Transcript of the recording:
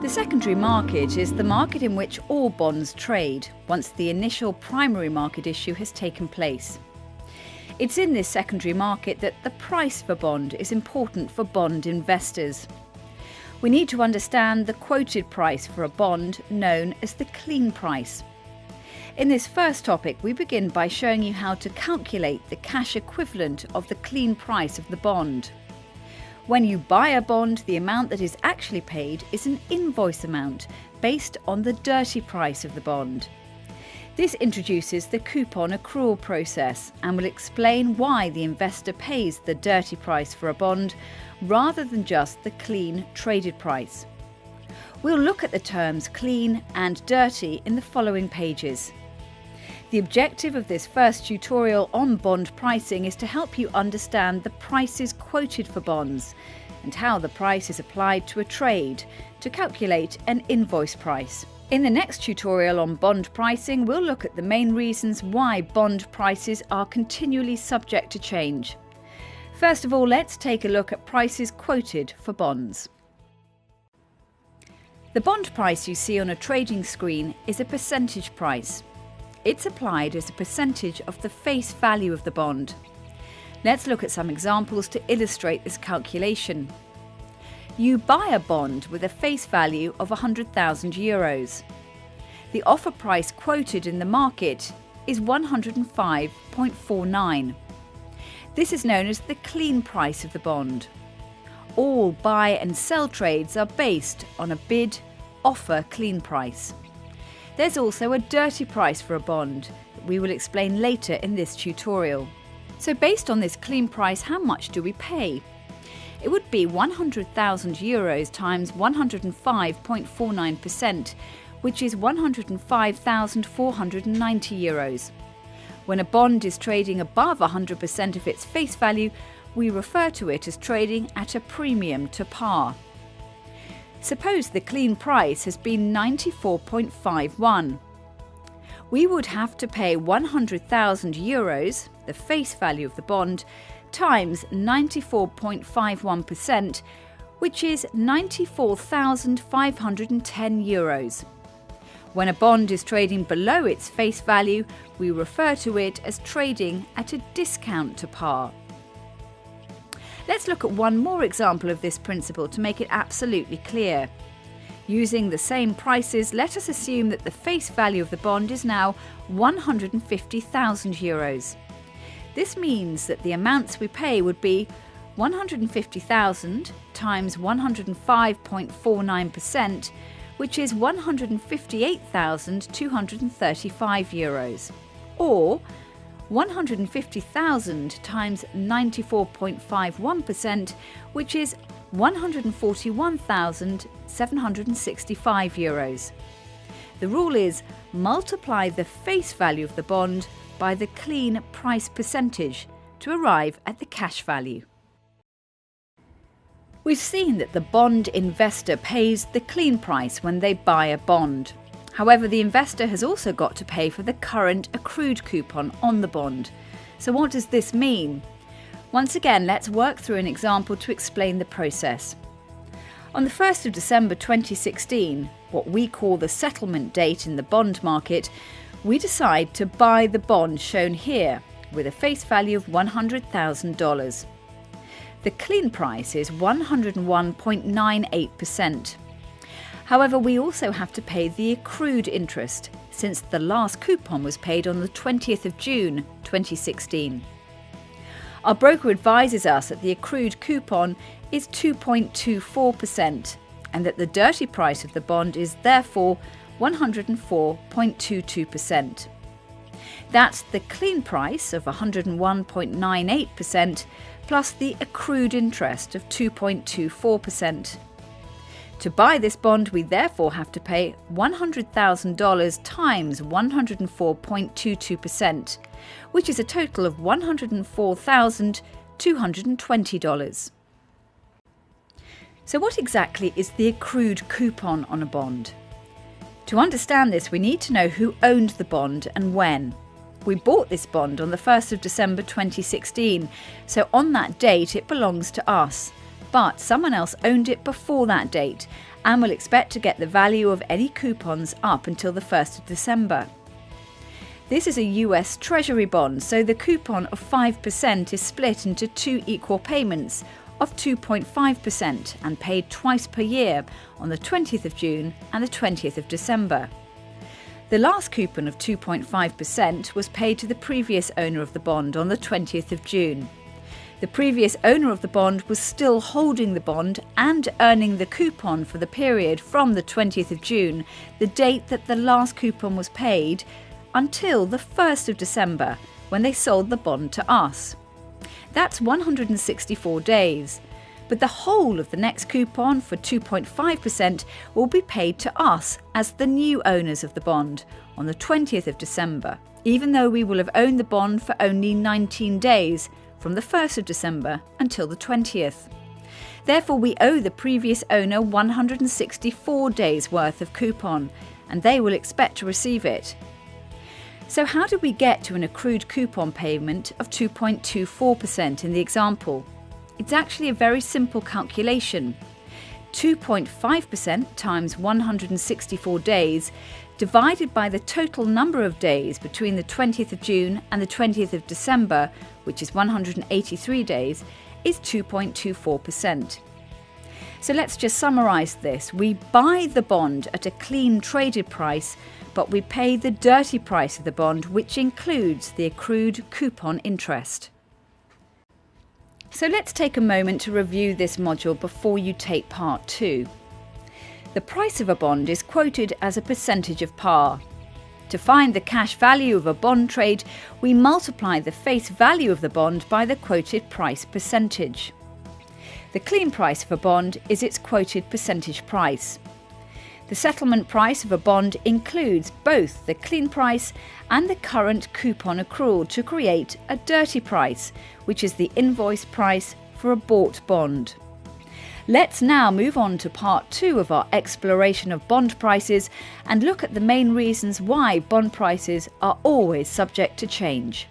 The secondary market is the market in which all bonds trade once the initial primary market issue has taken place. It's in this secondary market that the price of a bond is important for bond investors. We need to understand the quoted price for a bond, known as the clean price. In this first topic, we begin by showing you how to calculate the cash equivalent of the clean price of the bond. When you buy a bond, the amount that is actually paid is an invoice amount based on the dirty price of the bond. This introduces the coupon accrual process and will explain why the investor pays the dirty price for a bond rather than just the clean traded price. We'll look at the terms clean and dirty in the following pages. The objective of this first tutorial on bond pricing is to help you understand the prices quoted for bonds and how the price is applied to a trade to calculate an invoice price. In the next tutorial on bond pricing, we'll look at the main reasons why bond prices are continually subject to change. First of all, let's take a look at prices quoted for bonds. The bond price you see on a trading screen is a percentage price. It's applied as a percentage of the face value of the bond. Let's look at some examples to illustrate this calculation. You buy a bond with a face value of €100,000. The offer price quoted in the market is 105.49. This is known as the clean price of the bond. All buy and sell trades are based on a bid-offer clean price. There's also a dirty price for a bond that we will explain later in this tutorial. So based on this clean price, how much do we pay? It would be €100,000 times 105.49%, which is €105,490. When a bond is trading above 100% of its face value, we refer to it as trading at a premium to par. Suppose the clean price has been €94.51. We would have to pay €100,000, the face value of the bond, times 94.51%, which is €94,510. When a bond is trading below its face value, we refer to it as trading at a discount to par. Let's look at one more example of this principle to make it absolutely clear. Using the same prices, let us assume that the face value of the bond is now €150,000. This means that the amounts we pay would be €150,000 times 105.49%, which is €158,235, or 150,000 times 94.51%, which is €141,765. The rule is multiply the face value of the bond by the clean price percentage to arrive at the cash value. We've seen that the bond investor pays the clean price when they buy a bond. However, the investor has also got to pay for the current accrued coupon on the bond. So what does this mean? Once again, let's work through an example to explain the process. On the 1st of December 2016, what we call the settlement date in the bond market, we decide to buy the bond shown here with a face value of $100,000. The clean price is 101.98%. However, we also have to pay the accrued interest, since the last coupon was paid on the 20th of June 2016. Our broker advises us that the accrued coupon is 2.24% and that the dirty price of the bond is therefore 104.22%. That's the clean price of 101.98% plus the accrued interest of 2.24%. To buy this bond, we therefore have to pay $100,000 times 104.22%, which is a total of $104,220. So what exactly is the accrued coupon on a bond? To understand this, we need to know who owned the bond and when. We bought this bond on the 1st of December 2016, so on that date it belongs to us. but someone else owned it before that date and will expect to get the value of any coupons up until the 1st of December. This is a US Treasury bond, so the coupon of 5% is split into 2 equal payments of 2.5% and paid twice per year on the 20th of June and the 20th of December. The last coupon of 2.5% was paid to the previous owner of the bond on the 20th of June. The previous owner of the bond was still holding the bond and earning the coupon for the period from the 20th of June, the date that the last coupon was paid, until the 1st of December, when they sold the bond to us. That's 164 days, but the whole of the next coupon for 2.5% will be paid to us as the new owners of the bond on the 20th of December, even though we will have owned the bond for only 19 days, from the 1st of December until the 20th. Therefore, we owe the previous owner 164 days worth of coupon, and they will expect to receive it. So how did we get to an accrued coupon payment of 2.24% in the example? It's actually a very simple calculation. 2.5% times 164 days divided by the total number of days between the 20th of June and the 20th of December, which is 183 days, is 2.24%. So let's just summarise this. We buy the bond at a clean traded price, but we pay the dirty price of the bond, which includes the accrued coupon interest. So let's take a moment to review this module before you take part 2. The price of a bond is quoted as a percentage of par. To find the cash value of a bond trade, we multiply the face value of the bond by the quoted price percentage. The clean price of a bond is its quoted percentage price. The settlement price of a bond includes both the clean price and the current coupon accrual to create a dirty price, which is the invoice price for a bought bond. Let's now move on to part 2 of our exploration of bond prices and look at the main reasons why bond prices are always subject to change.